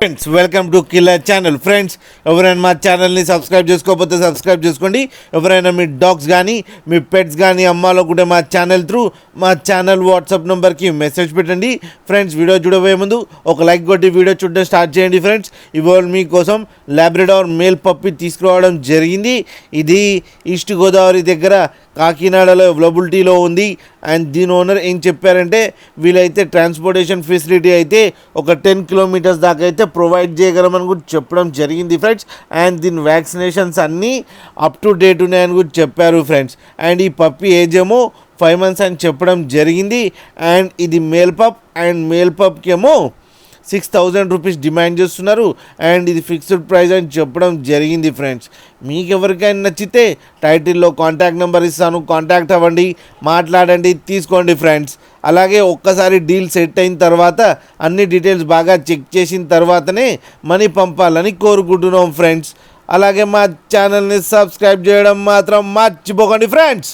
Friends welcome to killer channel. Friends ఎవరైనా మా ఛానల్ని సబ్స్క్రైబ్ చేసుకోకపోతే సబ్స్క్రైబ్ చేసుకోండి. ఎవరైనా మీ డాగ్స్ కానీ మీ పెట్స్ కానీ అమ్మాలనుకుంటే మా ఛానల్ త్రూ మా ఛానల్ వాట్సాప్ నెంబర్కి మెసేజ్ పెట్టండి. ఫ్రెండ్స్ వీడియో చూడబోయే ముందు ఒక లైక్ కొట్టి వీడియో చూడడం స్టార్ట్ చేయండి. ఫ్రెండ్స్ ఇవాళ మీకోసం లాబ్రడార్ మేల్ పప్పి తీసుకురావడం జరిగింది. ఇది ఈస్ట్ గోదావరి దగ్గర కాకినాడలో అవైలబిలిటీలో ఉంది. అండ్ దీని ఓనర్ ఏం చెప్పారంటే వీలైతే ట్రాన్స్పోర్టేషన్ ఫెసిలిటీ అయితే ఒక 10 కిలోమీటర్స్ దాకా అయితే ప్రొవైడ్ చేయగలమని కూడా చెప్పడం జరిగింది ఫ్రెండ్స్. అండ్ దీని వ్యాక్సినేషన్స్ అన్నీ అప్ టు డేట్ ఉన్నాయని కూడా చెప్పారు ఫ్రెండ్స్. అండ్ ఈ పప్పి ఏజ్ ఏమో 5 months అని చెప్పడం జరిగింది. అండ్ ఇది మేల్ పప్ అండ్ మేల్ పప్కి ఏమో 6,000 రూపీస్ డిమాండ్ చేస్తున్నారు. అండ్ ఇది ఫిక్స్డ్ ప్రైస్ అని చెప్పడం జరిగింది ఫ్రెండ్స్. మీకు ఎవరికైనా నచ్చితే టైటిల్లో కాంటాక్ట్ నెంబర్ ఇస్తాను, కాంటాక్ట్ అవ్వండి, మాట్లాడండి, తీసుకోండి ఫ్రెండ్స్. అలాగే ఒక్కసారి డీల్ సెట్ అయిన తర్వాత అన్ని డీటెయిల్స్ బాగా చెక్ చేసిన తర్వాతనే మనీ పంపాలని కోరుకుంటున్నాం ఫ్రెండ్స్. అలాగే మా ఛానల్ని సబ్స్క్రైబ్ చేయడం మాత్రం మర్చిపోకండి ఫ్రెండ్స్.